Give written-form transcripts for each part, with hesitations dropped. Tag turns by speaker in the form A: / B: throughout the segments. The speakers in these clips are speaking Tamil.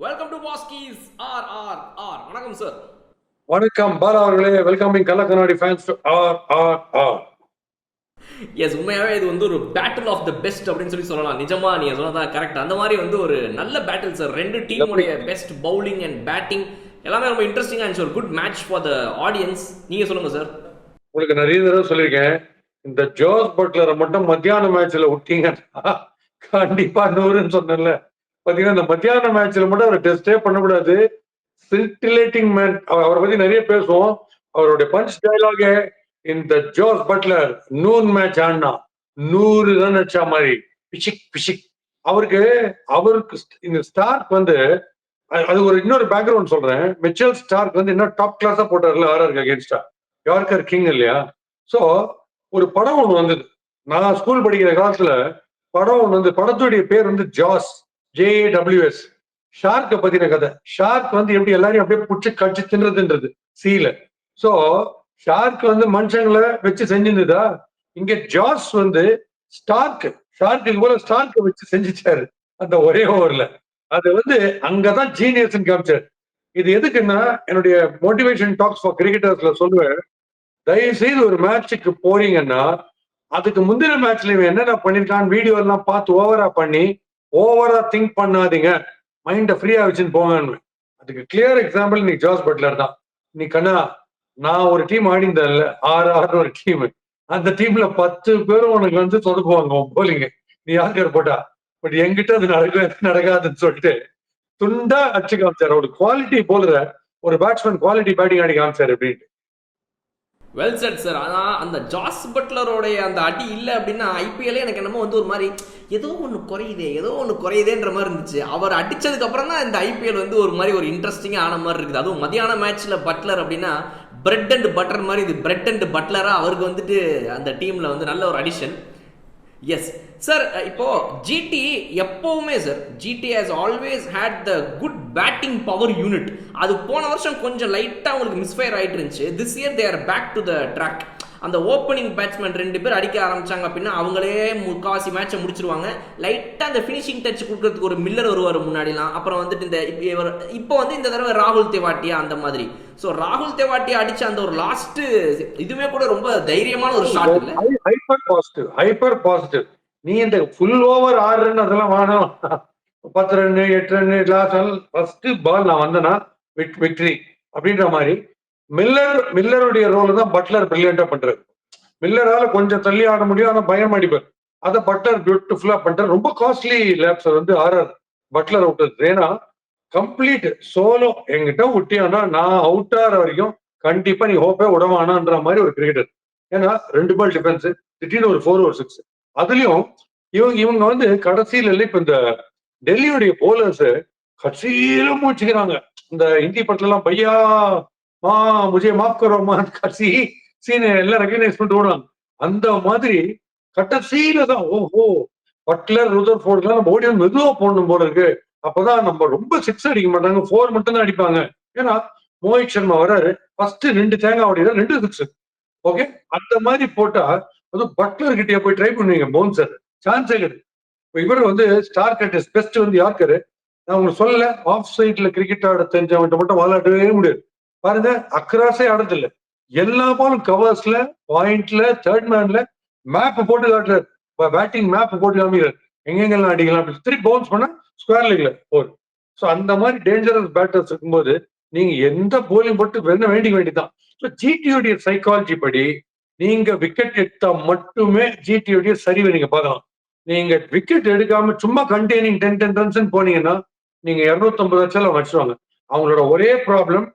A: வெல்கம் டு பாஸ்கீஸ் ஆர் ஆர் ஆர். வணக்கம் சார்.
B: வணக்கம் பாலா அவர்களே. Welcoming Kalla Kannadi fans to R R R.
A: Yes, உண்மையாவே இது வந்து ஒரு பேட்டில் ஆஃப் த பெஸ்ட் அப்படின்னு சொல்லலாம். நிஜமா நீங்க சொன்னதா கரெக்ட். அந்த மாதிரி வந்து ஒரு நல்ல பேட்டில் சார். ரெண்டு டீமுடைய பெஸ்ட் பவுலிங் அண்ட் பேட்டிங் எல்லாமே ரொம்ப இன்ட்ரெஸ்டிங்கா இருந்துச்சு. ஒரு good match for the audience. நீங்க சொல்லுங்க சார்.
B: உங்களுக்கு நிறைய தடவை சொல்லியிருக்கேன், இந்த ஜோஸ் பட்லரை மட்டும் மத்தியான மேட்ச்ல விட்டீங்கன்னா கண்டிப்பா 100ன்னு சொன்னேன்ல. பாத்தீங்கன்னா இந்த மத்தியான மேட்ச்ல மட்டும் அவர் டெஸ்டே பண்ணக்கூடாது. சின்டிலேட்டிங் மேன். அவரை பத்தி நிறைய பேசுவோம். அவருடைய பஞ்ச் டயலாகே, இந்த ஜோஸ் பட்லர் நூன் மேட்ச் ஆடினா 100 ரன் அடிச்சா மாதிரி பிசிக் பிசிக். அவருக்கு அவருக்கு இந்த ஸ்டார்க் வந்து அது ஒரு இன்னொரு பேக்ரவுண்ட் சொல்றேன். மிச்சல் ஸ்டார்க் வந்து என்ன டாப் கிளாஸா போட்டார்ல ஆர்ஆருக்கு அகேன்ஸ்டா. யார்கர் கிங் இல்லையா? சோ ஒரு படம் ஒண்ணு வந்தது. நான் ஸ்கூல் படிக்கிற காலத்துல படம் ஒண்ணு வந்து, படத்துடைய பேர் வந்து ஜாஸ், JAWS. ஷார்க்க பத்தின கதை. ஷார்க் வந்து எப்படி எல்லாரையும் அப்படியே புடிச்சு கடிச்சு தின்றதுன்றது சீல. சோ ஷார்க் வந்து மனுஷங்களை வச்சு செஞ்சிருந்ததா, இங்க ஜாஸ் வந்து ஸ்டார்க் ஷார்க்கு போல ஸ்டார்க்க வச்சு செஞ்சுட்டாரு அந்த ஒரே ஓவர்ல. அது வந்து அங்கதான் ஜீனியஸ் காமிச்சார். இது எதுக்குன்னா, என்னுடைய மோட்டிவேஷன் டாக்ஸ் ஃபார் கிரிக்கெட்டர்ஸ்ல சொல்லுவேன், தயவு செய்து ஒரு மேட்சுக்கு போறீங்கன்னா அதுக்கு முந்தின மேட்ச்ல இவன் என்னென்ன பண்ணிருக்கான்னு வீடியோ எல்லாம் பார்த்து ஓவரா திங்க் பண்ணாதீங்க, மைண்ட ஃப்ரீயா வச்சுன்னு போங்கன்னு. அதுக்கு கிளியர் எக்ஸாம்பிள் நீ ஜாஸ் பட்லர் தான். நீ கண்ணா, நான் ஒரு டீம் ஆடிந்தேன்ல, 6 ஒரு டீம். அந்த டீம்ல 10 பேரும் உனக்கு வந்து சொதப்புவாங்க போலிங்க, நீ யாருக்கார் போட்டா. பட் என்கிட்ட அது நடக்காதுன்னு சொல்லிட்டு துண்டா அடிச்சு காமிச்சாரு. ஒரு குவாலிட்டி போல ஒரு பேட்ஸ்மேன் குவாலிட்டி பேட்டிங் ஆடி காமிச்சாரு அப்படின்னு.
A: Well set sir. ஆனால் அந்த ஜாஸ் பட்லரோடைய அந்த அடி இல்லை அப்படின்னா ஐபிஎல்லே எனக்கு என்னமோ வந்து ஒரு மாதிரி ஏதோ ஒன்று குறையுதேன்ற மாதிரி இருந்துச்சு. அவர் அடித்ததுக்கு அப்புறம் தான் இந்த ஐபிஎல் வந்து ஒரு மாதிரி ஒரு இன்ட்ரெஸ்டிங்காக ஆன மாதிரி இருக்குது. அதுவும் மதியான மேட்ச்சில் பட்லர் அப்படின்னா பிரெட் அண்ட் பட்டர் மாதிரி, இது பிரெட் அண்ட் பட்லராக அவருக்கு வந்துட்டு அந்த டீமில் வந்து நல்ல ஒரு அடிஷன். Yes sir. இப்போ ஜிடி எப்பவுமே sir, GT has always had the good batting power unit. அது போன வருஷம் கொஞ்சம் லைட்டாக உங்களுக்கு மிஸ்ஃபயர் ஆகிட்டு இருந்துச்சு. This year they are back to the track. அந்த ஓப்பனிங் பேட்ஸ்மேன் 2 பேர் அடிக்க ஆரம்பிச்சாங்க அப்படின்னா அவங்களே முக்காவாசி மேட்சை முடிச்சிருவாங்க. லைட்டாக அந்த ஃபினிஷிங் டச் கொடுக்கறதுக்கு ஒரு மில்லர் வருவார் முன்னாடிலாம். அப்புறம் வந்துட்டு இந்த இப்போ வந்து இந்த தடவை ராகுல் தெவாட்டியா அந்த மாதிரி. ஸோ ராகுல் தெவாட்டியா அடிச்ச அந்த ஒரு லாஸ்ட் இதுவே கூட ரொம்ப தைரியமான ஒரு ஷாட் இல்லை.
B: Hyper positive. நீ இந்த ஃபுல் ஓவர் 6 ரன் அதெல்லாம் வேணாம். 10 run 8 run last first ball நான் வந்தேன்னா விக்டரி அப்படின்ற மாதிரி. மில்லருடைய ரோல் தான் பட்லர் பிரில்லியண்டா பண்றாரு. மில்லரால கொஞ்சம் தள்ளி ஆட முடியும், ஆனா பயம் அடிப்பார். அதை பட்லர் பியூட்டிஃபுல்லா பண்றாரு. ரொம்ப காஸ்ட்லி லேப்ஸ் வந்து ஆர்ஆர் பட்லர் அவுட். ஏன்னா கம்ப்ளீட் சோலோ என்கிட்ட விட்டியானா நான் அவுட் ஆகிற வரைக்கும் கண்டிப்பா நீ ஹோப்பே விடவானான்ற மாதிரி ஒரு கிரிக்கெட்டர். ஏன்னா 2 பால் டிஃபென்ஸ், திடீர்னு ஒரு 4 ஒரு 6. அதுலயும் இவங்க வந்து கடைசியில இப்ப இந்த டெல்லியுடைய போலர்ஸ் கடைசியில மூச்சுக்கிறாங்க. இந்த ஹிந்தி படத்துல எல்லாம் பையா மா முஜே மாஃப் கரோமா கடைசி சீன் எல்லாம் ரெகனைஸ் பண்ணிட்டு ஓடுவாங்க. அந்த மாதிரி கடைசியில தான் ஓஹோ பட்லர் ருதர்ஃபோர்ட்லாம் நம்ம ஓடி மெதுவா போடணும் போல இருக்கு. அப்பதான் நம்ம ரொம்ப 6 அடிக்க மாட்டாங்க, 4 மட்டும் தான் அடிப்பாங்க. ஏன்னா மோஹித் சர்மா வராரு, ஃபர்ஸ்ட் 2 தேங்காய் ஓடினா 2 6. ஓகே, அந்த மாதிரி போட்டா அதுவும் பட்லர் கிட்டே போய் ட்ரை பண்ணுவீங்க பவுன்சர், சான்ஸே கிடையாது. இவர் வந்து ஸ்டார் கட்டஸ் பெஸ்ட் வந்து யார்கரு. நான் உங்களுக்கு சொல்லல, ஆஃப் சைட்ல கிரிக்கெட் ஆட தெரிஞ்சவன்ட்ட மட்டும் வாலாட்டவே முடியாது. பாருங்க, அக்ராஸே ஆடுறது இல்ல, எல்லா பாலும் கவர்ஸ்ல, பாயிண்ட்ல, தேர்ட் மேன்ல மேப் போட்டு காட்டுறாரு. பேட்டிங் மேப் போட்டு காமிக்கிறார், எங்கெங்கெல்லாம் அடிக்கலாம் அப்படின்னு. திருப்பி பவுன்ஸ் பண்ணா ஸ்கொயர் லெக்ல போர். ஸோ அந்த மாதிரி டேஞ்சரஸ் பேட்டர்ஸ் இருக்கும்போது நீங்க எந்த போலிங் போட்டு வேண்டிக்க வேண்டியதான். ஸோ ஜிடியோடைய சைக்காலஜி படி நீங்க விக்கெட் எடுத்தா மட்டுமே ஜிடியோடைய சரிவை நீங்க பார்க்கலாம். நீங்க விக்கெட் எடுக்காம சும்மா கண்டெய்னிங் 10 ரன்ஸ் போனீங்கன்னா நீங்க 250 லட்சம் வச்சுருவாங்க. அவங்களோட ஒரே ப்ராப்ளம்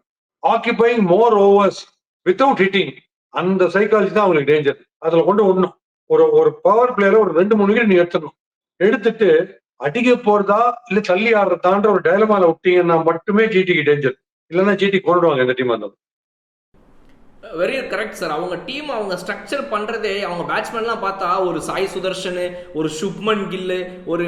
B: ஆக்கிபைங் மோர் ஓவர்ஸ் வித்தவுட் ஹிட்டிங். அந்த சைக்காலஜி தான் அவங்களுக்கு டேஞ்சர். அதுல கொண்டு ஒண்ணும் ஒரு பவர் பிளேயரை ஒரு 2-3 விக்கெட் நீங்க எடுத்துடணும். எடுத்துட்டு அடிக்க போறதா இல்ல தள்ளி ஆடுறதான்ற ஒரு டைலமால விட்டீங்கன்னா மட்டுமே ஜிடிக்கு டேஞ்சர். இல்லைன்னா ஜிடி கொண்டுடுவாங்க இந்த டீம். அந்த
A: வெரி கரெக்ட் சார். அவங்க டீம் அவங்க ஸ்ட்ரக்சர் பண்றதே, அவங்க பேட்ஸ்மேன்லாம் பார்த்தா ஒரு சாய் சுதர்ஷன், ஒரு சுப்மன் கில்லு, ஒரு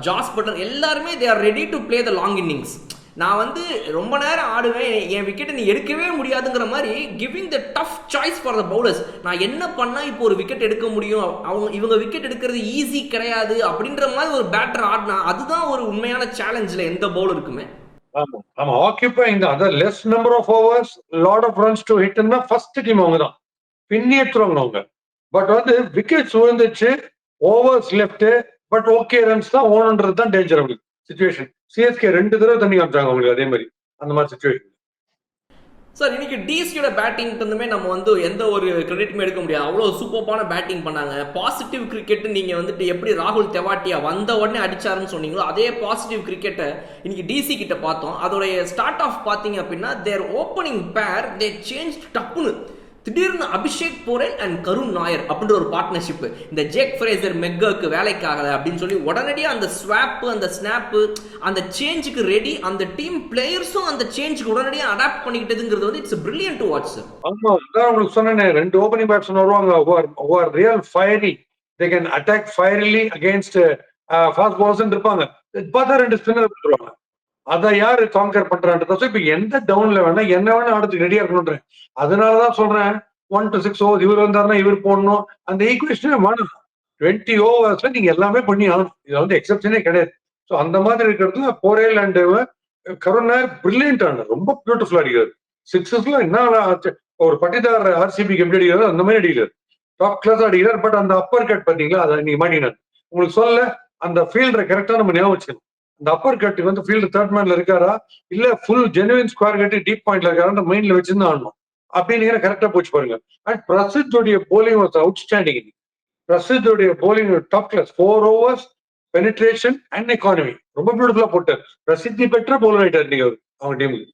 A: ஜாஸ் பட்லர் எல்லாருமே they are ready to play the long innings. நான் வந்து ரொம்ப நேரம் ஆடுவேன், என் விக்கெட்டை நீ எடுக்கவே முடியாதுங்கிற மாதிரி giving the tough choice for the bowlers. நான் என்ன பண்ணா இப்போ ஒரு விக்கெட் எடுக்க முடியும், இவங்க விக்கெட் எடுக்கிறது ஈஸி கிடையாது அப்படின்ற மாதிரி ஒரு பேட்டர் ஆடினா அதுதான் ஒரு உண்மையான சேலஞ்சில் எந்த பவுலருக்குமே.
B: ஆமா ஆமா ஆக்கியூபைங் தான். அதான் less number of overs, lot of runs to ஹிட்னா ஃபர்ஸ்ட் டீம் அவங்க தான். பின்னி எடுத்துருவாங்க அவங்க. பட் வந்து விக்கெட்ஸ் விழுந்துச்சு, overs left, but okay runs தான் ஓணுன்றது தான் டேஞ்சர் அவங்களுக்கு சுச்சுவேஷன். சிஎஸ்கே 2 தடவை தண்ணி காமிச்சாங்க அவங்களுக்கு அதே மாதிரி அந்த மாதிரி சுச்சுவேஷன்.
A: சார் இன்னைக்கு டிசியோட பேட்டிங் வந்துமே நம்ம வந்து எந்த ஒரு கிரெடிட்டுமே எடுக்க முடியாது. அவ்வளோ சூப்பர்பான பேட்டிங் பண்ணாங்க. பாசிட்டிவ் கிரிக்கெட் நீங்க வந்துட்டு எப்படி ராகுல் தெவாட்டியா வந்த உடனே அடிச்சாருன்னு சொன்னீங்களோ அதே பாசிட்டிவ் கிரிக்கெட்டை இன்னைக்கு டிசி கிட்ட பார்த்தோம். அதோடைய ஸ்டார்ட் ஆஃப் பார்த்தீங்க அப்படின்னா தேர் ஓப்பனிங் பேர் தே சேஞ்ச் டப்புன்னு திடீர்னு அபிஷேக் போரேல் அண்ட் கருண் நாயர் அப்படின்ற ஒரு பார்ட்னர்ஷிப் இந்த ஜேக் ஃப்ரேசர் மெக்கருக்கு வேலைக்காகல அப்படின்னு சொல்லி உடனடியாக அந்த ஸ்வாப்பு அந்த ஸ்னாப்பு அந்த சேஞ்சுக்கு ரெடி, அந்த டீம் பிளேயர்ஸும் அந்த சேஞ்சுக்கு உடனடியாக அடாப்ட் பண்ணிக்கிட்டதுங்கிறது வந்து it's brilliant to watch sir.
B: ஆமா அதான் உங்களுக்கு சொன்னேன், 2 ஓப்பனிங் பேட்ஸ்மேன் வருவாங்க real fiery, they can attack fierily against fast balls இருப்பாங்க. பார்த்தா 2 ஸ்பின்னர் வருவாங்க. அதை யாரு கான்கர் பண்றான்றது இப்ப எந்த டவுன்ல வேணா என்ன வேணா ஆடுறதுக்கு ரெடியா இருக்கணும்ன்றேன். அதனாலதான் சொல்றேன் 1 to 6 ஓவர் இவர் வந்தாருன்னா இவர் போடணும். அந்த ஈக்குவேஷனே வேணும். 20 ஓவர்ஸ்ல நீங்க எல்லாமே பண்ணி ஆகணும். இது வந்து எக்ஸப்ஷனே கிடையாது. ஸோ அந்த மாதிரி இருக்கிறதுல போரேல் அண்ட் கருணார் பிரில்லியன்ட் ஆனார். ரொம்ப பியூட்டிஃபுல் அடிக்கிறார். சிக்ஸஸ்ல என்ன ஒரு பட்டிதார் ஆர்சிபிக்கு எப்படி அடிக்கிறாரு அந்த மாதிரி அடிக்கிறார். டாப் கிளாஸ் அடிக்கிறார். பட் அந்த அப்பர் கட் பாத்தீங்களா அதை நீங்க மாட்டினார். உங்களுக்கு சொல்ல அந்த ஃபீல்டரை கரெக்டா நம்ம ஞாபகம் வச்சுக்கணும். இந்த அப்பர் கட் வந்து ஃபீல்டு தேர்ட் மேன்ல இருக்காரா இல்ல ஃபுல் ஜெனுவின் ஸ்கொயர் கட்டி டீப் பாயிண்ட்ல இருக்காரா மைண்ட்ல வச்சிருந்து ஆடணும். அப்படின்னு கரெக்டா போச்சு பாருங்க. அண்ட் பிரசித்தோடைய போலிங் வாஸ் அவுட்ஸ்டாண்டிங். பிரசித்தோடைய bowling top class. 4 overs penetration and economy ரொம்ப பியூட்டிஃபுல்லா போட்டார். பிரசித்தி பெற்ற போலர் ஆயிட்டார் நீங்க அவங்க டீமுக்கு.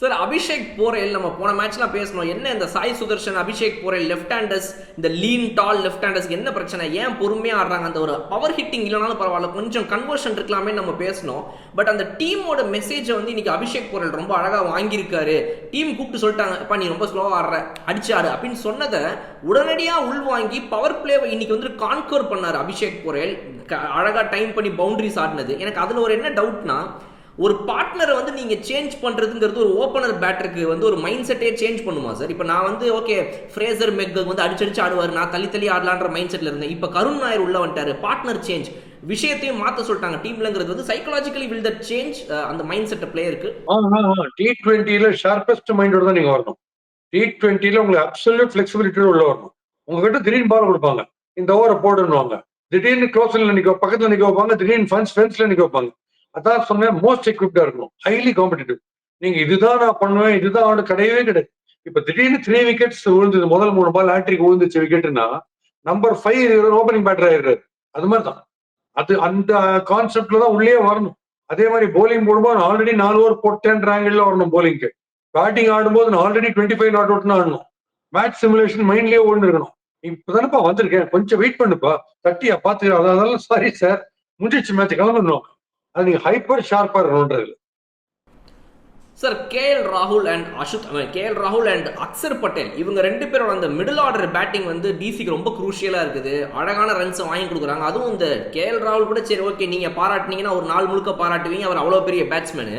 A: சார் அபிஷேக் போரேல் நம்ம போன மேட்ச்லாம் பேசணும். என்ன இந்த சாய் சுதர்ஷன் அபிஷேக் போரேல் லெஃப்ட் ஹேண்டர்ஸ், இந்த லீன் டால் லெஃப்ட் ஹேண்டர்ஸ்க்கு என்ன பிரச்சனை, ஏன் பொறுமையாக ஆடுறாங்க? அந்த ஒரு பவர் ஹிட்டிங் இல்லைனாலும் பரவாயில்ல, கொஞ்சம் கன்வர்ஷன் இருக்கலாமே நம்ம பேசணும். பட் அந்த டீமோட மெசேஜை வந்து இன்னைக்கு அபிஷேக் போரேல் ரொம்ப அழகாக வாங்கியிருக்காரு. டீம் கூப்பிட்டு சொல்லிட்டாங்க, அப்பா நீ ரொம்ப ஸ்லோவாக ஆடுற, அடிச்சாடு அப்படின்னு சொன்னதை உடனடியாக உள்வாங்கி பவர் பிளேவை இன்னைக்கு வந்து கான்கோர் பண்ணார் அபிஷேக் போரேல். அழகாக டைம் பண்ணி பவுண்டரிஸ் ஆடினது. எனக்கு அதில் ஒரு என்ன டவுட்னா, ஒரு பார்ட்னரை வந்து நீங்க சேஞ்ச் பண்றதுங்கிறது ஒரு ஓப்பனர் பேட்டருக்கு வந்து ஒரு மைண்ட் செட்டே சேஞ்ச் பண்ணுமா சார்? இப்போ நான் வந்து ஓகே ஃப்ரேசர் மெக் வந்து அடிச்சடிச்சு ஆடுவார், நான் தள்ளி ஆடலான்ற மைண்ட் செட்ல இருந்தேன். இப்போ கருண் நாயர் உள்ள வந்துட்டாரு, பார்ட்னர் சேஞ்ச், விஷயத்தையும் மாத்த சொல்லிட்டாங்க டீம்லங்கிறது வந்து சைக்காலஜிக்கலி வில் தட் சேஞ்ச் அந்த மைண்ட் செட் பிளேயருக்கு?
B: T20ல ஷார்பஸ்ட் மைண்டோட தான் நீங்க வரணும். T20ல உங்களுக்கு அப்சல்யூட் ஃபிளெக்சிபிலிட்டியோட உள்ள வரணும். உங்ககிட்ட திடீர்னு பால் கொடுப்பாங்க, இந்த ஓவரை போடுன்னுவாங்க, திடீர்னு க்ளோஸ்ல நிக்க பக்கத்துல நிக்க வைப்பாங்க, திடீர்னு ஃபென்ஸ்ல நிக்க வைப்பாங்க. அதான் சொன்னேன், மோஸ்ட் எக்யூப்டா இருக்கணும், ஹைலி காம்படிட்டிவ். நீங்க இதுதான் நான் பண்ணுவேன் இதுதான் அவனு கிடையவே கிடையாது. இப்ப திடீர்னு 3 விக்கெட்ஸ் விழுந்தது, முதல் 3 பால் ஹேட்ரிக் விழுந்துச்சு விக்கெட்னா நம்பர் 5 ஓப்பனிங் பேட்டர் ஆயிடுறாரு. அது மாதிரிதான் அது அந்த கான்செப்ட்ல தான் உள்ளே வரணும். அதே மாதிரி போலிங் போடும்போது ஆல்ரெடி 4 ஓவர் போட்டேன்ற ஆங்கிள் வரணும் போலிங்க்கு. பேட்டிங் ஆடும்போது நான் ஆல்ரெடி 25 நாட் அவுட்னு ஆடணும். மேட்ச் சிமுலேஷன் மைண்ட்லயே ஓடுன்னு இருக்கணும். இப்பதானப்பா வந்திருக்கேன், கொஞ்சம் வெயிட் பண்ணுப்பா, தட்டியா பாத்துக்கிறேன், அதனால சாரி சார் முடிஞ்சிச்சு மேட்ச் கிளம்பணும். அது நீங்க ஹைப்பர் ஷார்ப்பா இருக்கணும்ன்றது.
A: சார் கேஎல் ராகுல் அண்ட் அக்சர் பட்டேல் இவங்க 2 பேரோட அந்த மிடில் ஆர்டர் பேட்டிங் வந்து டிசிக்கு ரொம்ப குரூஷியலா இருக்குது. அழகான ரன்ஸை வாங்கி கொடுக்குறாங்க. அதுவும் இந்த கேஎல் ராகுல் கூட சரி ஓகே நீங்க பாராட்டினீங்கன்னா ஒரு நாள் முழுக்க பாராட்டுவீங்க, அவர் அவ்வளோ பெரிய பேட்ஸ்மேனு.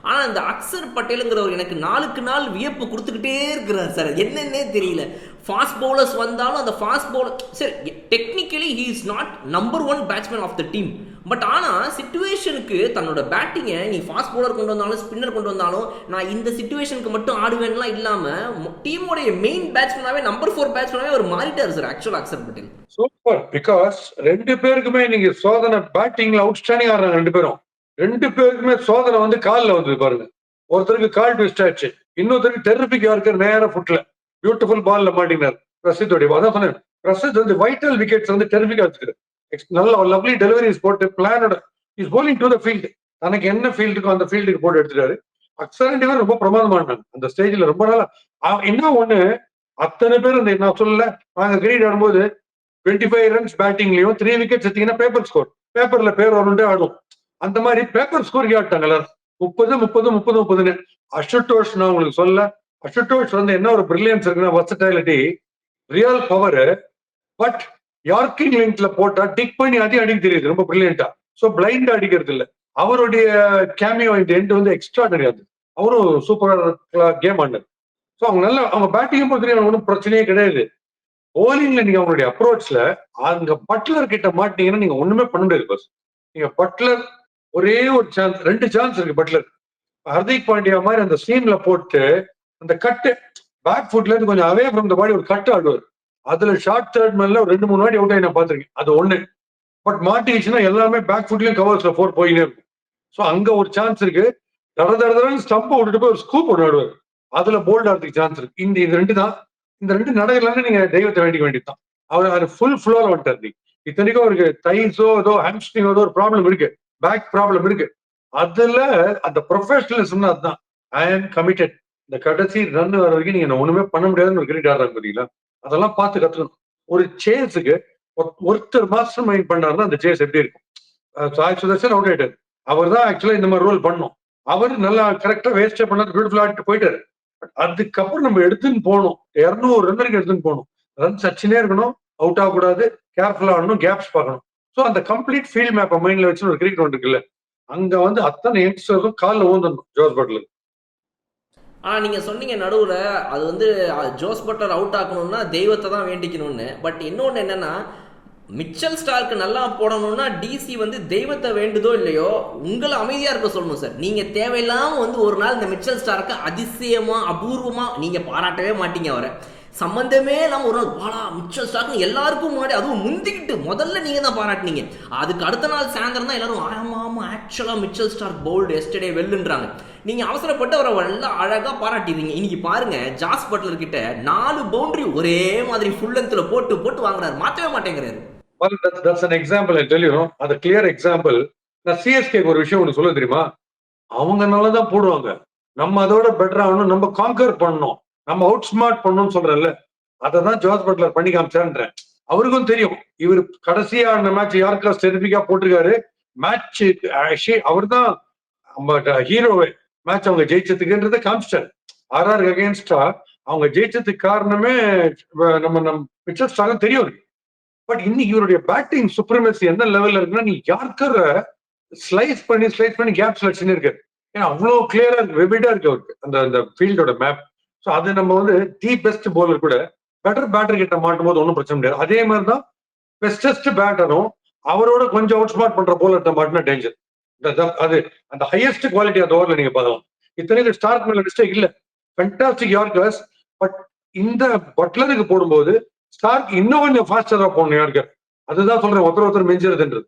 A: ஆனா இந்த அக்சர் பட்டேலுங்கிறவர் எனக்கு நாளுக்கு நாள் வியப்பு கொடுத்துக்கிட்டே இருக்கிறார் சார், என்னன்னே தெரியல. ஃபாஸ்ட் பவுலர்ஸ் வந்தாலும் அந்த ஃபாஸ்ட் பவுலர் சரி technically he is not number 1 batsman of the team. But ஆனால் சிச்சுவேஷனுக்கு தன்னோட பேட்டிங்கை நீ ஃபாஸ்ட் பவுலர் கொண்டு வந்தாலும் ஸ்பின்னர் கொண்டு வந்தாலும் நான் இந்த சிச்சுவேஷனுக்கு மட்டும் ஆடுவேன்லாம் இல்லாமல் டீமோடைய மெயின் பேட்ஸ்மேனாவே நம்பர் 4 பேட்ஸ்மேனாவே அவர் மாறிட்டார் சார் ஆக்சுவலாக அக்சர் பட்டேல்.
B: சூப்பர், பிகாஸ் 2 பேருக்குமே நீங்க சோதனை பேட்டிங்ல அவுட்ஸ்டாண்டிங் ஆடுறாங்க. 2 பேருக்குமே சோதனை வந்து காலில் வந்து பாருங்க. ஒருத்தருக்கு கால் ட்விஸ்ட் ஆச்சு, இன்னொருத்தருக்கு டெரிபிக் யார்க்கர் நேர ஃபுட்ல பியூட்டிஃபுல் பால்ல மாட்டினார். பிரசித்தோடைய அதான் சொன்னேன், பிரசித் வந்து வைட்டல் விக்கெட்ஸ் வந்து டெரிபிக் ஆச்சுக்கு நல்ல லவ்லி டெலிவரிஸ் போட்டு பிளானோட is bowling to the field. தனக்கு என்ன ஃபீல்டுக்கோ அந்த ஃபீல்டுக்கு போட்டு எடுத்துட்டாரு. அக்சரண்டி ரொம்ப பிரமாதமானாங்க அந்த ஸ்டேஜ்ல. ரொம்ப நாளா என்ன ஒண்ணு அத்தனை பேர் இந்த நான் சொல்லல, நாங்க கிரீட் ஆடும்போது 25 ரன்ஸ் பேட்டிங்லயும் 3 விக்கெட்ஸ் எடுத்தீங்கன்னா பேப்பர் ஸ்கோர், பேப்பர்ல பேர் வரும்னு ஆடும். அந்த மாதிரி பேப்பர் ஸ்கோர் ஆட்டாங்க எல்லாரும் 30-30-30-30. அஷுட்டோஷ் நான் உங்களுக்கு சொல்ல, அஷுட்டோஷ் வந்து என்ன ஒரு பிரில்லியன்ஸ் இருக்குன்னா வர்சடைலிட்டி, ரியல் பவர். பட் யார்கிங் லெங்க்ல போட்டா டிக் பண்ணி அதையும் அடிக்க தெரியுது ரொம்ப பிரில்லியண்டா. ஸோ பிளைண்டா அடிக்கிறது இல்லை. அவருடைய கேமியோ இந்த எண்ட் வந்து எக்ஸ்ட்ரா கிடையாது. அவரும் சூப்பரா கேம் ஆடினார். ஸோ அவங்க நல்ல அவங்க பேட்டிங் பொறுத்த ஒன்றும் பிரச்சனையே கிடையாது. போலிங்ல நீங்க அவங்களுடைய அப்ரோச்ல அங்க பட்லர் கிட்ட மாட்டீங்கன்னா நீங்க ஒண்ணுமே பண்ண முடியாது. பஸ் நீங்க பட்லர் ஒரே ஒரு சான்ஸ், 2 சான்ஸ் இருக்கு பட்லர். ஹர்திக் பாண்டியா மாதிரி அந்த சீம்ல போட்டு அந்த கட்டு பேக் ஃபுட்ல இருந்து கொஞ்சம் அவே ஃப்ரம் த பாடி ஒரு கட்டு ஆடுவார். அதுல ஷார்ட் தேர்ட் மேல 2-3 வாட்டி அவுட் ஆகி நான் பார்த்திருக்கேன். அது ஒண்ணு. பட் மாட்டிக்கிச்சுன்னா எல்லாமே பேக் ஃபுட்லயும் கவர்ஸ்ல 4 போயினே இருக்கும். ஸோ அங்க ஒரு சான்ஸ் இருக்கு. தடன்னு ஸ்டம்ப் விட்டுட்டு போய் ஒரு ஸ்கூப் ஒன்று ஆடுவார். அதுல போல்ட் ஆகிறதுக்கு சான்ஸ் இருக்கு. இது 2 தான். இந்த 2 நடக்கலன்னு நீங்க தெய்வத்தை வேண்டிக்க வேண்டியதுதான். அவர் அது ஃபுல் ஃப்ளோல வந்துட்டார். இத்தனைக்கும் அவருக்கு தைஸோ ஏதோ ஹாம்ஸ்ட்ரிங்கோ ஏதோ ஒரு ப்ராப்ளம் இருக்கு, பேக் ப்ராப்ளம் இருக்கு. அதுல அந்த ப்ரொஃபஷனலிசம் அதுதான். ஐ ஆம் கமிட்டட். இந்த கடைசி ரன் வர வரைக்கும் நீங்க ஒண்ணுமே பண்ண முடியாதுன்னு ஒரு கிரிக்கெட் ஆடுறாங்க பாத்தீங்களா? அதெல்லாம் பார்த்து கத்துக்கணும். ஒரு சேஸுக்கு ஒருத்தர் மாஸ்டர் மைண்ட் பண்ணாருன்னா அந்த சேஸ் எப்படி இருக்கும்? சாய் சுதர்சன் அவுட் ஆயிட்டாரு. அவர் தான் ஆக்சுவலா இந்த மாதிரி ரோல் பண்ணணும். அவர் நல்லா கரெக்டா வேஸ்டே பண்ணாரு, பியூட்டிஃபுல் ஆடிட்டு போயிட்டாரு. அதுக்கப்புறம் நம்ம எடுத்துன்னு போகணும். 200 ரன் வரைக்கும் எடுத்துன்னு போகணும். ரன்ஸ் அடிச்சுனே இருக்கணும், அவுட் ஆகக்கூடாது, கேர்ஃபுல்லா ஆடணும், கேப்ஸ் பார்க்கணும். ஸோ அந்த கம்ப்ளீட் ஃபீல்ட் மேப்பை மைண்ட்ல வச்சு ஒரு கிரிக்கெட் ஒன்று இருக்குல்ல, அங்க வந்து அத்தனை யங்ஸ்டர்ஸும் காலில் ஊந்தணும் ஜோஸ் பட்லர்.
A: ஆனா நீங்க சொன்னீங்க நடுவுல அது வந்து ஜோஸ் பட்லர் அவுட் ஆக்கணும்னா தெய்வத்தை தான் வேண்டிக்கணும்னு. பட் இன்னொன்னு என்னன்னா, மிச்சல் ஸ்டார்க்கு நல்லா போடணும்னா டிசி வந்து தெய்வத்தை வேண்டுதோ இல்லையோ உங்களை அமைதியா இருக்க சொல்லணும் சார். நீங்க தேவையில்லாம வந்து ஒரு நாள் இந்த மிச்சல் ஸ்டார்க்கு அதிசயமா அபூர்வமா நீங்க பாராட்டவே மாட்டீங்க அவரை. சம்பந்தமே இல்லாம ஒரு நாள் வாடா மிச்சல் ஸ்டார்க் எல்லாருக்கும் முன்னாடி அதுவும் முந்திக்கிட்டு முதல்ல நீங்க தான் பாராட்டினீங்க. அதுக்கு அடுத்த நாள் சாயந்தரம் தான் எல்லாரும் ஆமா ஆமா ஆக்சுவலா மிச்சல் ஸ்டார்க் பவுல்டு எஸ்டர்டே வெல்லுன்றாங்க. நீங்க அவசரப்பட்டு அவரை நல்லா அழகா பாராட்டிடுறீங்க. இன்னைக்கு பாருங்க ஜாஸ் பட்லர் கிட்ட 4 பவுண்டரி ஒரே மாதிரி ஃபுல் லென்த்ல போட்டு போட்டு வாங்குறாரு, மாத்தவே மாட்டேங்கிறாரு.
B: That's an example, I tell you, அது கிளியர் எக்ஸாம்பிள். நான் சிஎஸ்கேக்கு ஒரு விஷயம் ஒன்று சொல்ல தெரியுமா? அவங்க நல்லா தான் போடுவாங்க. நம்ம அதோட பெட்டர் ஆகணும், நம்ம காங்கர் பண்ணணும், நம்ம அவுட் ஸ்மார்ட் பண்ணணும்னு சொல்றேன்ல, அதை தான் ஜார்ஜ் பட்லர் பண்ணி காமிச்சான்றேன். அவருக்கும் தெரியும் இவர் கடைசியா அந்த மேட்ச் யாருக்கா ஸ்டெரிபிக்கா போட்டிருக்காரு. மேட்ச் அவர் தான் ஹீரோவே. மேட்ச் அவங்க ஜெயிச்சதுக்குன்றதை காமிச்சிட்டாரு. ஆர்ஆர் அகேன்ஸ்டா அவங்க ஜெயிச்சதுக்கு காரணமே நம்ம மிச்சல் ஸ்டார்க் தெரியும் இருக்கு. பட் இன்னைக்கு இவருடைய பேட்டிங் சுப்ரமசி எந்த லெவல்ல இருக்குன்னா, நீ யாருக்கார ஸ்லைஸ் பண்ணி கேப் செலக்ஷன் இருக்கு. ஏன்னா அவ்வளவு கிளியரா இருக்கு, விவிடா இருக்கு அவருக்கு அந்த அந்த ஃபீல்டோட மேப். ஸோ அது நம்ம வந்து தி பெஸ்ட் போலர் கூட பெட்டர் பேட்டர் கிட்ட மாட்டும் போது ஒன்றும் பிரச்சனை முடியாது. அதே மாதிரி தான் பெஸ்டஸ்ட் பேட்டரும் அவரோட கொஞ்சம் அவுட் ஸ்மார்ட் பண்ற போலர் மாட்டினா டேஞ்சர். அது அந்த ஹையஸ்ட் குவாலிட்டி அந்த ஓவர்ல நீங்க பார்க்கலாம். இத்தனைக்கு ஸ்டார்க் மேல மிஸ்டேக் இல்ல, ஃபென்டாஸ்டிக் யார்கர்ஸ். பட் இந்த பட்லருக்கு போடும்போது ஸ்டார்க் இன்னும் கொஞ்சம் ஃபாஸ்டரா போடணும் யார்கர். அதுதான் சொல்றேன், ஒருத்தர் மெஞ்சிருதுன்றது.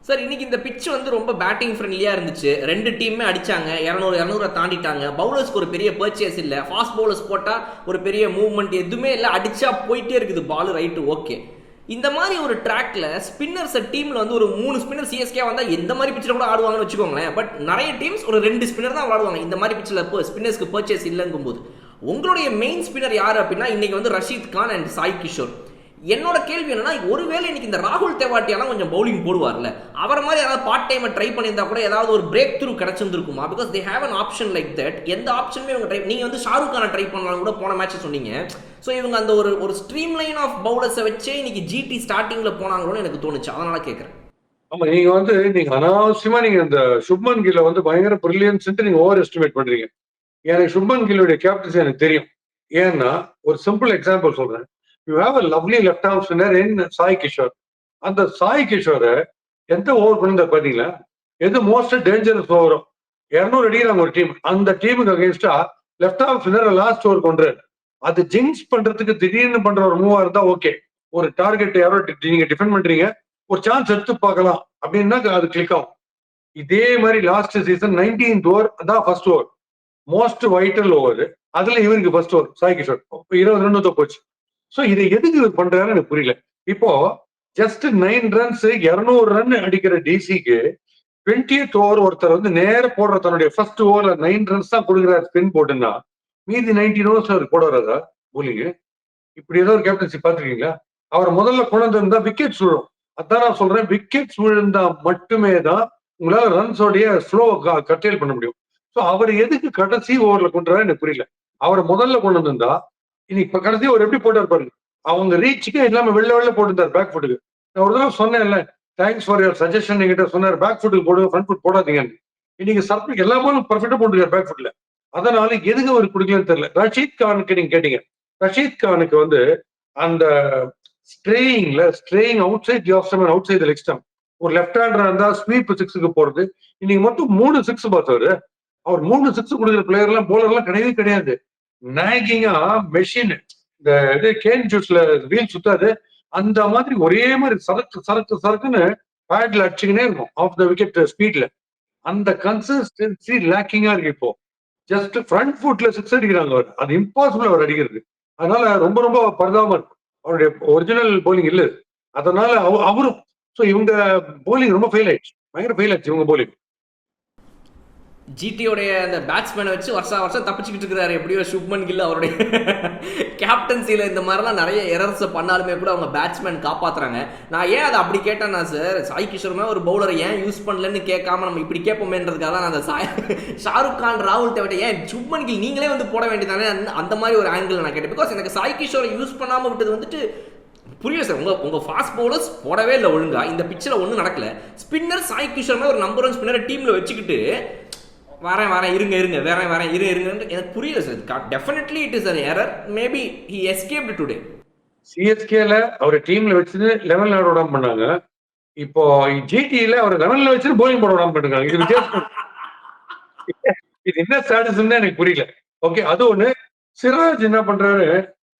A: சார் இன்னைக்கு இந்த பிட்ச் வந்து ரொம்ப பேட்டிங் ஃப்ரெண்ட்லியா இருந்துச்சு. 2 டீமே அடிச்சாங்க, 200 தாண்டிட்டாங்க. பவுலர்ஸ்க்கு ஒரு பெரிய பர்ச்சேஸ் இல்ல, ஃபாஸ்ட் பவுலர்ஸ் போட்டா ஒரு பெரிய மூவ்மெண்ட் எதுவுமே இல்ல, அடிச்சா போயிட்டே இருக்குது பால் ரைட்டு. ஓகே, இந்த மாதிரி ஒரு ட்ராக்ல ஸ்பின்னர்ஸ் டீம்ல வந்து ஒரு 3 ஸ்பின்னர் சிஎஸ்கே வந்தா எந்த மாதிரி பிச்சில் கூட ஆடுவாங்கன்னு வச்சுக்கோங்களேன். பட் நிறைய டீம்ஸ் ஒரு 2 ஸ்பின்னர் தான் விளாடுவாங்க இந்த மாதிரி பிச்சில் ஸ்பின்னர்ஸ்க்கு பர்ச்சேஸ் இல்லைங்கும் போது. உங்களுடைய மெயின் ஸ்பின்னர் யாரு அப்படின்னா இன்னைக்கு வந்து ரஷீத் கான் அண்ட் சாய் கிஷோர். என்னோட கேள்வி என்னன்னா, ஒருவேளை இன்னைக்கு இந்த ராகுல் தெவாட்டியெல்லாம் கொஞ்சம் பவுலிங் போடுவார்ல, அவர் மாதிரி ஏதாவது பார்ட் டைம் ட்ரை பண்ணியிருந்தா கூட ஏதாவது ஒரு பிரேக் த்ரூ கிடைச்சிருக்குமா? Because they have an option like that. எந்த ஆப்ஷனுமே இவங்க ட்ரை, நீங்க வந்து ஷாருக் கானை ட்ரை பண்ணலாம் கூட போன மேட்ச் சொன்னீங்க. ஸோ இவங்க அந்த ஒரு ஸ்ட்ரீம் லைன் ஆஃப் பவுலர்ஸை வச்சே இன்னைக்கு ஜிடி ஸ்டார்டிங்ல போனாங்களோன்னு எனக்கு தோணுச்சு, அதனால கேட்கறேன்.
B: ஆமா, நீங்க அனாவசியமா நீங்க இந்த சுப்மன் கில்ல வந்து பயங்கர பிரில்லியன்ஸ் நீங்க ஓவர் எஸ்டிமேட் பண்றீங்க. எனக்கு சுப்மன் கில்லுடைய கேப்டன்சி எனக்கு தெரியும். ஏன்னா ஒரு சிம்பிள் எக்ஸாம்பிள் சொல்றேன். You have a lovely left arm spinner in Sai Kishore. அந்த சாய் கிஷோரை எந்த ஓவர் பண்ணிருந்தா பாத்தீங்களா? எது மோஸ்ட் டேஞ்சரஸ் ஓவரோ 200 அடிக்கிறாங்க ஒரு டீம். அந்த டீமுக்கு அகேன்ஸ்டா left arm spinner last over கொண்டுறாரு. அது ஜிங்ஸ் பண்றதுக்கு திடீர்னு பண்ற ஒரு மூவா இருந்தா ஓகே. ஒரு டார்கெட் யாரோ நீங்க டிஃபெண்ட் பண்றீங்க, ஒரு சான்ஸ் எடுத்து பார்க்கலாம் அப்படின்னா அது கிளிக் ஆகும். இதே மாதிரி லாஸ்ட் சீசன் 19th ஓவர் தான் first over, most vital over. அதுல இவருக்கு first over Sai Kishore 20 run போச்சு. சோ இதை எதுக்கு இவர் பண்றாருன்னு எனக்கு புரியல. இப்போ ஜஸ்ட் 9 ரன்ஸ் 200 ரன் அடிக்கிற டிசிக்கு 20th ஓவர் ஒருத்தர் வந்து நேர போடுற தன்னுடைய ஃபர்ஸ்ட் ஓவர்ல 9 ரன்ஸ் தான் கொடுக்குறாரு ஸ்பின் போட்டுன்னா, மீதி 19 ஓவர்ஸ் அவர் போட வராதா போலிங்க? இப்படி ஏதோ ஒரு கேப்டன்சி பாத்துருக்கீங்களா? அவர் முதல்ல கொண்டு வந்திருந்தா விக்கெட்ஸ் விழும். அதான் நான் சொல்றேன், விக்கெட்ஸ் விழுந்தா மட்டுமே தான் உங்களால ரன்ஸோடைய ஸ்லோ கட்டேல் பண்ண முடியும். சோ அவர் எதுக்கு கடைசி ஓவர்ல கொண்டுறாரு எனக்கு புரியல. அவரை முதல்ல கொண்டு வந்திருந்தா இன்னைக்கு இப்ப கடைசி ஒரு எப்படி போட்டார் பாருங்க. அவங்க ரீச்சுக்கே இல்லாம வெளில போட்டுருந்தார் பேக் ஃபுட்டுக்கு. நான் ஒரு தடவை சொன்னேன்ல, தேங்க்ஸ் ஃபார் யுவர் சஜஷன் என்கிட்ட சொன்னார், பேக் ஃபுட்டுக்கு போடுங்க, ஃப்ரண்ட் ஃபுட் போடாதீங்கன்னு. இன்னைக்கு சர்பிக் எல்லா போலும் பர்ஃபெக்டா போட்டுருக்காரு பேக் ஃபுட்ல. அதனால எதுக்கு அவர் குடிக்கலன்னு தெரியல. ரஷீத் கானுக்கு நீங்க கேட்டீங்க, ரஷீத் கானுக்கு வந்து அந்த straying outside the off stump and outside the leg stump ஒரு லெஃப்ட் ஹேண்டரா இருந்தா ஸ்வீப் சிக்ஸுக்கு போறது. இன்னைக்கு மொத்தம் 3 சிக்ஸ் பார்த்தவரு. அவர் 3 சிக்ஸ் கொடுக்குற பிளேயர் எல்லாம் போலர் எல்லாம் கிடையவே கிடையாது. நாகிங்கா மெஷின். இந்த இது கேன் ஜூஸ்ல வீல் சுத்தாது. அந்த மாதிரி ஒரே மாதிரி சரக்கு சரக்கு சரக்குன்னு பேட்ல அடிச்சுக்கினே இருக்கும் ஆஃப் த விக்கெட் ஸ்பீட்ல. அந்த கன்சிஸ்டன்சி லேக்கிங்கா இருக்கு இப்போ. ஜஸ்ட் ஃப்ரண்ட் ஃபுட்ல சிக்ஸ் அடிக்கிறாங்க அவர். அது இம்பாசிபிள் அவர் அடிக்கிறது. அதனால ரொம்ப ரொம்ப பரிதாபமா இருக்கும். அவருடைய ஒரிஜினல் போலிங் இல்ல. அதனால அவரும் இவங்க போலிங் ரொம்ப ஃபெயில் ஆயிடுச்சு. பயங்கர ஃபெயில் ஆயிடுச்சு இவங்க போலிங்.
A: ஜிடியோடைய அந்த பேட்ஸ்மேனை வச்சு வருஷம் தப்பிச்சுக்கிட்டு இருக்கிறாரு எப்படியோ சுப்மன் கில். அவருடைய கேப்டன்சியில் இந்த மாதிரிலாம் நிறைய எரர்ஸை பண்ணாலுமே கூட அவங்க பேட்ஸ்மேன் காப்பாற்றுறாங்க. நான் ஏன் அதை அப்படி கேட்டேன்னா சார், சாய் கிஷோருமே ஒரு பவுலரை ஏன் யூஸ் பண்ணலன்னு கேட்காம நம்ம இப்படி கேட்போமேன்றதுக்காக தான் அந்த ஷாருக் கான் ராகுல் தேவட்டை ஏன் சுப்மன் கில் நீங்களே வந்து போட வேண்டியதானே அந்த மாதிரி ஒரு ஆங்கிள் நான் கேட்டேன். பிகாஸ் எனக்கு சாய் கிஷோரை யூஸ் பண்ணாமல் விட்டது வந்துட்டு புரியல சார். உங்க ஃபாஸ்ட் பவுலர்ஸ் போடவே இல்லை ஒழுங்கா. இந்த பிச்சில் ஒன்றும் நடக்கல. ஸ்பின்னர் சாய் கிஷோர் ஒரு நம்பர் 1 ஸ்பின்னரை டீம்ல வச்சுக்கிட்டு வரேன் இருங்க வரேன் இருங்க எனக்கு புரியல sir. Definitely it is an error. Maybe he escaped today.
B: சிஎஸ்கேல அவர் டீம்ல வச்சுட்டு 11 ஆட விடாம பண்ணாங்க. இப்போ ஜிடில அவர் 11ல வச்சுட்டு போலிங் போட விடாம பண்ணிருக்காங்க. இது வித்தியாசம். இது என்ன ஸ்ட்ராட்டஜின்னு எனக்கு புரியல. ஓகே, அது ஒண்ணு. சிராஜ் என்ன பண்றாரு,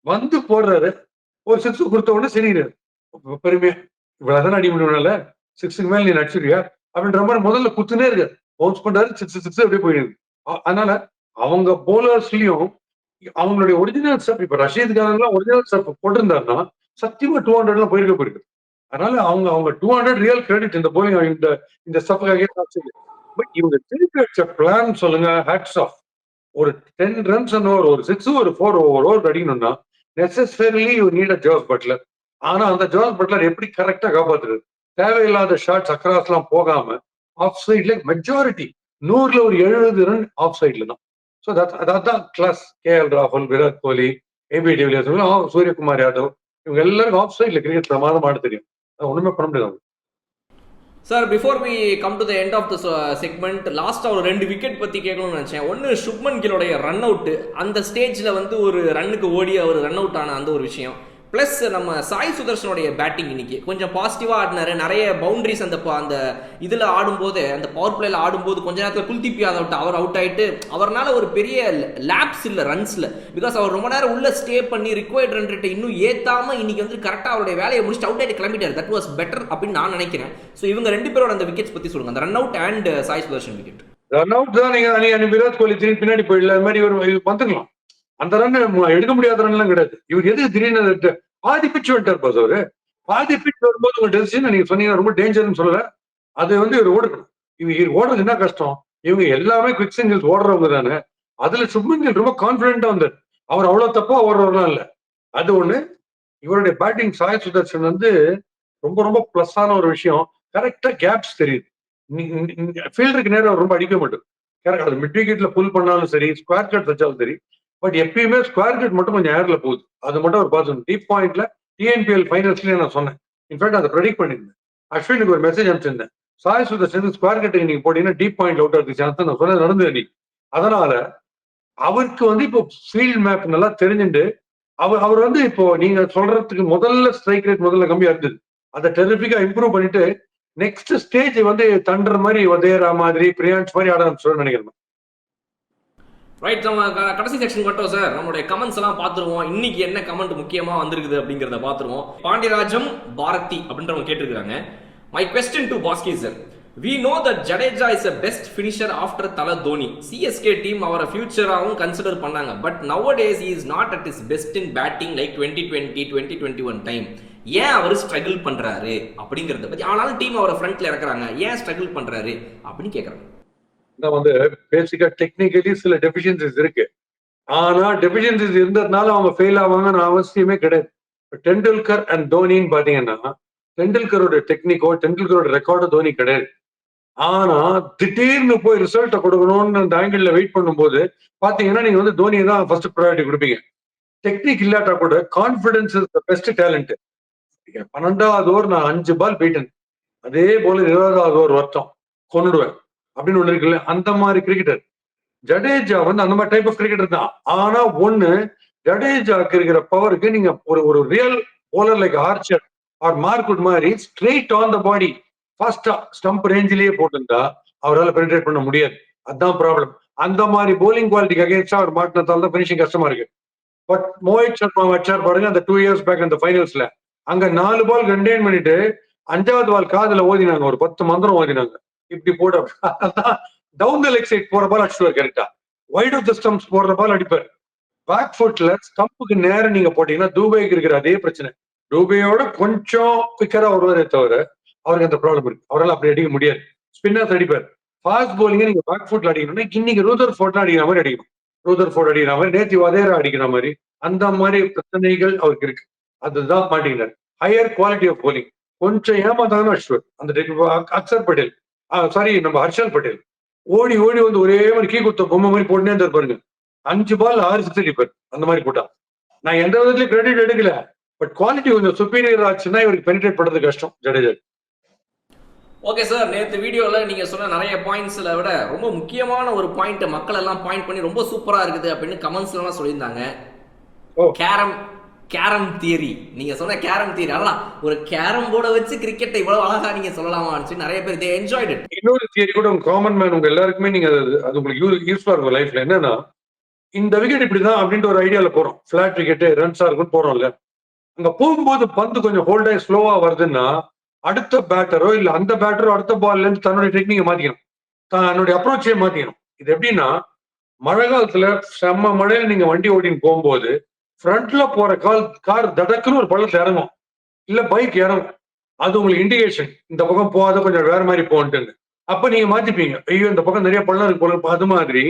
B: வந்து போடுறாரு, ஒரு சிக்ஸ் கொடுத்த உடனே சரிங்கிறாரு பெருமையா. இவ்வளவுதான் அடி முடியும்னால 6க்கு மேல நீ நடிச்சிருக்கியா அப்படின்ற மாதிரி முதல்ல குத்துனே இருக்காரு. பவுன்ஸ் பண்றாரு, சிக்ஸ் அப்படியே போயிடுது. அதனால அவங்க போலர்ஸ்லயும் அவங்களுடைய ஒரிஜினல் ஸ்டப், இப்ப ரஷீத் கான் ஒரிஜினல் ஸ்டப் போட்டிருந்தாருன்னா சத்தியமா 200 போயிருக்கு. அதனால அவங்க 200 ரியல் கிரெடிட் இந்த போலிங் இந்த ஸ்டப்புக்காக. பட் இவங்க திருப்பி வச்ச பிளான் சொல்லுங்க, ஹேட்ஸ் ஆஃப். ஒரு 10 ரன்ஸ் ஒரு 6 ஒரு 4 ஓவர் அடிக்கணும்னா necessarily you need a Jos Buttler. ஆனா அந்த ஜோஸ் பட்லர் எப்படி கரெக்டா காப்பாத்துறது? தேவையில்லாத ஷாட்ஸ் அக்ராஸ் எல்லாம் போகாம ஆஃப் சைட்ல மெஜாரிட்டி 100ல ஒரு 70 ரன் ஆஃப் சைட்ல தான். ஸோ அதான் கிளாஸ். கேஎல் ராகுல், விராட் கோலி, ஏபி டிவிலியர்ஸ், சூரியகுமார் யாதவ், இவங்க எல்லாரும் ஆஃப் சைட்ல கிரிக்கெட் பிரமாதம் ஆட தெரியும். ஒண்ணுமே பண்ண முடியாது
A: sir. Before we come to the end of the segment, லாஸ்ட்டாக ஒரு 2 விக்கெட் பற்றி கேட்கணும்னு நினச்சேன். ஒன்று சுப்மன் கிலோடைய ரன் அவுட்டு, அந்த ஸ்டேஜில் வந்து ஒரு ரன்னுக்கு ஓடி அவர் ரன் அவுட் ஆன அந்த ஒரு விஷயம். ப்ளஸ் நம்ம சாய் சுதர்ஷனுடைய பேட்டிங் இன்னைக்கு கொஞ்சம் பாசிட்டிவாக ஆடினாரு. நிறைய பவுண்டரிஸ் அந்த இதில் ஆடும்போது, அந்த பவர் பிளேயில் ஆடும்போது கொஞ்ச நேரத்தில் குல்தீப் யாதவ் அவர் அவுட் ஆகிட்டு அவரால் ஒரு பெரிய லேப்ஸ் இல்லை ரன்ஸில். பிகாஸ் அவர் ரொம்ப நேரம் உள்ள ஸ்டே பண்ணி ரிக்வயர்ட் ரன் ரேட்டை இன்னும் ஏற்றாமல் இன்னைக்கு வந்து கரெக்டாக அவருடைய வேலையை முடிச்சுட்டு அவுட் ஆகிட்டு கிளம்பிட்டார். தட் வாஸ் பெட்டர் அப்படின்னு நான் நினைக்கிறேன். ஸோ இவங்க 2 பேரோட அந்த விக்கெட்ஸ் பற்றி சொல்லுங்க, அந்த run out and Sai Sudharsan wicket.
B: Run out தான். நீங்க விராட் கோலி திரும்பி பின்னாடி போயிடல, அது மாதிரி ஒரு வந்துக்கலாம். அந்த ரன் எடுக்க முடியாத ரன் எல்லாம் கிடையாது. இவர் எது திடீர்னு பாதி பிச் வந்துட்டார் அவரு. பாதி பிச் வரும்போது உங்க டெசிஷன் நீங்க சொன்னீங்க ரொம்ப டேஞ்சர்னு சொல்லல. அது வந்து இவர் ஓடணும். இவங்க ஓடுறது என்ன கஷ்டம்? இவங்க எல்லாமே குவிக் சிங்கிள்ஸ் ஓடுறவங்க தானே. அதுல சுப்மன் கில் ரொம்ப கான்பிடென்டா வந்தார். அவர் அவ்வளவு தப்பா ஓடுறவர்லாம் இல்ல. அது ஒண்ணு. இவருடைய பேட்டிங் சாய் சுதர்ஷன் வந்து ரொம்ப ரொம்ப பிளஸ் ஆன ஒரு விஷயம். கரெக்டா கேப்ஸ் தெரியுது. ஃபீல்டருக்கு நேரம் ரொம்ப அடிக்க மாட்டோம். கரெக்ட். அது மிட் விக்கெட்ல புல் பண்ணாலும் சரி, ஸ்கொயர் கட் வச்சாலும் சரி. பட் எப்பயுமே ஸ்கொயர் கட் மட்டும் கொஞ்சம் ஏர்ல போகுது. அது மட்டும் ஒரு பார்த்து டீப் பாயிண்ட்ல டிஎன்பிஎல் ஃபைனல்ஸ்லயே நான் சொன்னேன். இன்ஃபேக்ட் அதை ப்ரெடிக்ட் பண்ணிருந்தேன். அஸ்வினுக்கு ஒரு மெசேஜ் அனுப்பிச்சிருந்தேன். சாய் சுதர்ஷன் ஸ்கொயர் கட்டுக்கு நீங்க போட்டீங்கன்னா டீப் பாயிண்ட் அவுட் ஆகுது சான்ஸ் நான் சொன்னது நடந்தது நீ. அதனால அவருக்கு வந்து இப்போ ஃபீல்ட் மேப் நல்லா தெரிஞ்சுட்டு அவர் வந்து இப்போ நீங்க சொல்றதுக்கு முதல்ல ஸ்ட்ரைக் ரேட் முதல்ல கம்மியா இருந்தது. அதை டெரிபிக்கா இம்ப்ரூவ் பண்ணிட்டு நெக்ஸ்ட் ஸ்டேஜ் வந்து தண்டர் மாதிரி வதேரா மாதிரி பிரியான்ஸ் மாதிரி ஆட ஆரம்பிச்சோம்னு நினைக்கிறேன்.
A: ரைட், நம்ம கடைசி செக்ஷன் மட்டும் சார் நம்மளுடைய கமெண்ட்ஸ் எல்லாம் பார்த்துருவோம். இன்னைக்கு என்ன கமெண்ட் முக்கியமாக வந்திருக்குது அப்படிங்கிறத பார்த்துருவோம். பாண்டியராஜம் பாரதி அப்படின்றவங்க கேட்டிருக்காங்க. My question to Bhaski sir, we know that Jadeja is a best finisher after Thala Dhoni. CSK team அவரை ஃபியூச்சராகவும் கன்சிடர் பண்ணாங்க. But nowadays he is not at his best in batting like 2020 2021 time. ஏன் அவர் ஸ்ட்ரகிள் பண்றாரு அப்படிங்கறத பத்தி. ஆனாலும் டீம் அவரை ஃப்ரண்ட்ல இறக்குறாங்க, ஏன் ஸ்ட்ரகிள் பண்றாரு அப்படின்னு கேக்குறாங்க.
B: வந்து பேசிக்கா டெக்னிக்கலி சில டெபிஷியன்சிஸ் இருக்கு. ஆனா டெபிஷியன்சிஸ் இருந்ததுனால அவங்க ஃபெயில் ஆவாங்கன்னு அவசியமே கிடையாது. டெண்டுல்கர் அண்ட் தோனின்னு பாத்தீங்கன்னா டெண்டுல்கரோட டெக்னிக்கோ டெண்டுல்கரோட ரெக்கார்டோ தோனி கிடையாது. ஆனா திடீர்னு போய் ரிசல்ட்டை கொடுக்கணும்னு அந்த ஆங்கிள் வெயிட் பண்ணும்போது பாத்தீங்கன்னா நீங்க வந்து தோனியை தான் ஃபர்ஸ்ட் ப்ரையாரிட்டி கொடுப்பீங்க. டெக்னிக் இல்லாட்டா கூட confidence is the best talent. 12வது ஓவர் நான் 5 பால் போயிட்டேன், அதே போல 20வது ஓவர் வருத்தம் கொண்டுடுவேன் அப்படின்னு ஒண்ணு இருக்குல்ல, அந்த மாதிரி கிரிக்கெட்டர். ஜடேஜா வந்து அந்த மாதிரி டைப் ஆஃப் கிரிக்கெட்டர் தான். ஆனா ஒண்ணு, ஜடேஜாக்கு இருக்கிற பவருக்கு நீங்க ஒரு real bowler like Archer or Mark Wood மாதிரி ஸ்ட்ரெயிட் ஆன் த பாடி ஃபாஸ்டா ஸ்டம்ப் ரேஞ்சிலேயே போட்டிருந்தா அவரால் பெனிட்ரேட் பண்ண முடியாது. அதுதான் ப்ராப்ளம். அந்த மாதிரி போலிங் குவாலிட்டிக்கு அகேன்ஸ்டா அவர் மாட்டினதால தான் பினிஷிங் கஷ்டமா இருக்கு. பட் மோஹித் சர்மா வச்சார் பாருங்க அந்த 2 இயர்ஸ் பேக் அந்த ஃபைனல்ஸ்ல. அங்க 4 பால் கண்டெயின் பண்ணிட்டு 5வது பால் காதுல ஓதினாங்க. ஒரு 10 மந்திரம் ஓதினாங்க. இப்படி போட டவுன் த லெக் சைட் போற பால் அடிச்சுவார் கரெக்டா. வைட் ஆஃப் த ஸ்டம்ப்ஸ் போடுற பால் அடிப்பார். பேக் ஃபுட்ல ஸ்டம்புக்கு நேரம் நீங்க போட்டீங்கன்னா தூபைக்கு இருக்கிற அதே பிரச்சனை. தூபையோட கொஞ்சம் குவிக்கரா வருவாரே தவிர அவருக்கு அந்த ப்ராப்ளம் இருக்கு. அவரால் அப்படி அடிக்க முடியாது. ஸ்பின்னர்ஸ் அடிப்பார். ஃபாஸ்ட் போலிங்க நீங்க பேக் ஃபுட்ல அடிக்கணும்னா இன்னைக்கு ரூதர் ஃபோர்ட் அடிக்கிற மாதிரி அடிக்கணும். ரூதர் ஃபோர்ட் அடிக்கிற மாதிரி, நேத்தி வதேரா அடிக்கிற மாதிரி, அந்த மாதிரி பிரச்சனைகள் அவருக்கு இருக்கு. அதுதான் மாட்டேங்கிறார். ஹையர் குவாலிட்டி ஆஃப் போலிங் கொஞ்சம் ஏமாத்தாலும் அடிச்சுவார். அந்த அக்சர் பட்டேல் சாரி நம்ம ஹர்ஷல் பட்டேல் ஓடி ஓடி வந்து ஒரே மாதிரி கீ கொடுத்த பொம்மை மாதிரி போட்டுனே இருந்தார் பாருங்க. 5 பால் 6 சிக்ஸ் அடிப்பார் அந்த மாதிரி போட்டா. நான் எந்த விதத்துலயும் கிரெடிட் எடுக்கல. பட் குவாலிட்டி கொஞ்சம் சுப்பீரியர் ஆச்சுன்னா இவருக்கு பெனிட்ரேட் பண்றது கஷ்டம் ஜடேஜா.
A: ஓகே சார், நேற்று வீடியோவில் நீங்கள் சொன்ன நிறைய பாயிண்ட்ஸில் விட ரொம்ப முக்கியமான ஒரு பாயிண்ட் மக்கள் எல்லாம் பாயிண்ட் பண்ணி ரொம்ப சூப்பராக இருக்குது அப்படின்னு கமெண்ட்ஸ்லாம் சொல்லியிருந்தாங்க. Carrom theory. நீங்க சொன்ன கேரம் தியரி அதான் ஒரு கேரம் போர்டை வச்சு கிரிக்கெட்டை இவ்வளவு அழகா நீங்க சொல்லலாமான்னு நிறைய பேர் தே என்ஜாய்ட் இட்.
B: இன்னொரு தியரி கூட காமன் மேன் உங்க எல்லாருக்குமே நீங்க அது உங்களுக்கு யூஸ்ஃபுல்லா இருக்கும் லைஃப்ல. என்னன்னா இந்த விக்கெட் இப்படிதான் அப்படின்ற ஒரு ஐடியால போறோம். பிளாட் விக்கெட் ரன்ஸா இருக்குன்னு போறோம்ல. அங்க போகும்போது பந்து கொஞ்சம் ஹோல்ட் ஆகி ஸ்லோவா வருதுன்னா அடுத்த பேட்டரோ இல்ல அந்த பேட்டரோ அடுத்த பால்ல இருந்து தன்னுடைய டெக்னிக்கை மாத்திக்கணும். தன்னுடைய அப்ரோச்சே மாத்திக்கணும். இது எப்படின்னா மழை காலத்துல செம்ம மழையில நீங்க வண்டி ஓட்டின்னு போகும்போது ஃப்ரண்ட்ல போற கார் தடக்குன்னு ஒரு பள்ளத்துல இறங்கும். இல்ல பைக் இறங்கும். அது உங்களுக்கு இண்டிகேஷன் இந்த பக்கம் போகாத கொஞ்சம் வேற மாதிரி போன்ட்டு. அப்ப நீங்க மாத்திப்பீங்க. ஐயோ இந்த பக்கம் நிறைய பள்ளம் இருக்கு போல. அது மாதிரி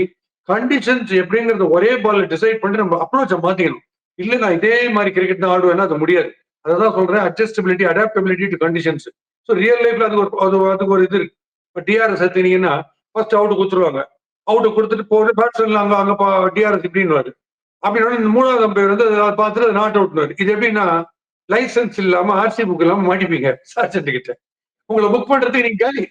B: கண்டிஷன்ஸ் எப்படிங்கிறது ஒரே பால்ல டிசைட் பண்ணி நம்ம அப்ரோச்சை மாத்திக்கணும். இல்ல நான் இதே மாதிரி கிரிக்கெட் தான் ஆடுவேன்னா அது முடியாது. அதான் சொல்றேன், adjustability adaptability to conditions. So real லைஃப்ல அதுக்கு ஒரு இது இருக்கு. இப்போ டிஆர்எஸ் எடுத்தீங்கன்னா ஃபர்ஸ்ட் அவுட் கொடுத்துருவாங்க. அவுட் கொடுத்துட்டு போற பேட்ஸ்மேன் அங்க டிஆர்எஸ் இப்படின்னு அப்படின்னா இந்த 3வது அம்பையர் வந்து பார்த்துட்டு நாட் அவுட்னு. இது எப்படின்னா லைசன்ஸ் இல்லாம ஆர்சி புக் இல்லாம மாட்டிப்பீங்க சார்ஜென்ட் கிட்ட. உங்களை புக் பண்றதுக்கு நீங்க காலி.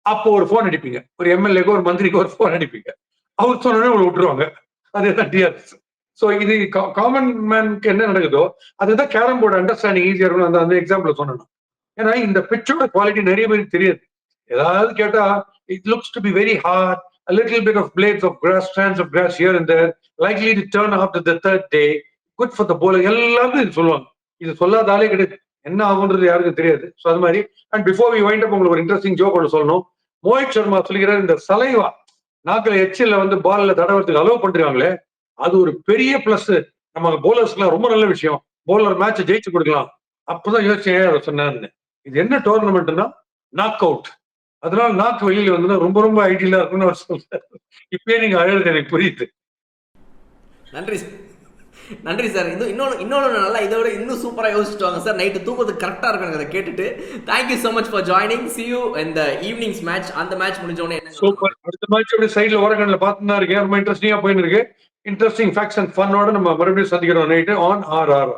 B: அப்போ ஒரு போன் அடிப்பீங்க. ஒரு எம்எல்ஏக்கு ஒரு மந்திரிக்கு ஒரு போன் அடிப்பீங்க. அவர் சொன்னோடனே உங்களை விட்டுருவாங்க. அதேதான் டிஆர்எஸ். ஸோ இது காமன் மேனுக்கு என்ன நடக்குதோ அதுதான் கேரம் போர்டு அண்டர்ஸ்டாண்டிங் ஈஸியா இருக்கும். அந்த எக்ஸாம்பிள் சொன்னேன். ஏன்னா இந்த பிச்சோட குவாலிட்டி நிறைய பேருக்கு தெரியாது. ஏதாவது கேட்டா it looks to be very hard, a little bit of blades of grass, strands of grass here and there, likely to turn after the third day, good for the bowler. எல்லாரும் இது சொல்லுவாங்க. இது சொல்லாதாலே கிடையாது. என்ன ஆகுன்றது யாருக்கும் தெரியாது. ஸோ அது மாதிரி and before we wind up உங்களுக்கு ஒரு இன்ட்ரெஸ்டிங் ஜோக் ஒன்று சொல்லணும். மோஹித் சர்மா சொல்லிக்கிறார் இந்த சலைவா நாக்கில் எச்சில் வந்து பால்ல தடவறதுக்கு அலோவ் பண்றாங்களே அது ஒரு பெரிய பிளஸ். நம்ம போலர்ஸ்க்குலாம் ரொம்ப நல்ல விஷயம். போலர் மேட்சை ஜெயிச்சு கொடுக்கலாம். அப்பதான் யோசிச்சேன் சொன்னாருன்னு. இது என்ன டோர்னமெண்ட்னா நாக் அவுட். அதனால நாக்கு வெளியில வந்து ரொம்ப ரொம்ப ஐடியலா இருக்கும்னு அவர் சொல்றாரு. இப்பயே நீங்க அழகு எனக்கு புரியுது.
A: நன்றி நன்றி சார். இன்னொன்று நல்லா இதோட இன்னும் சூப்பராக யோசிச்சுட்டு வாங்க சார். நைட்டு தூக்கத்துக்கு கரெக்டாக இருக்கும் அதை கேட்டுட்டு. Thank you so much for joining. C you இந்த ஈவினிங்ஸ் மேட்ச். அந்த மேட்ச் முடிஞ்சோடனே
B: சூப்பர். அடுத்த மேட்ச் அப்படியே சைட்ல ஓரங்கள்ல பார்த்துதான் இருக்கேன். ரொம்ப இன்ட்ரெஸ்டிங்கா போயின்னு இருக்கு. இன்ட்ரெஸ்டிங் ஃபேக்ட்ஸ் அண்ட் ஃபன்னோட நம்ம மறுபடியும் சந்திக்கிறோம் நைட்டு ஆன் RRR.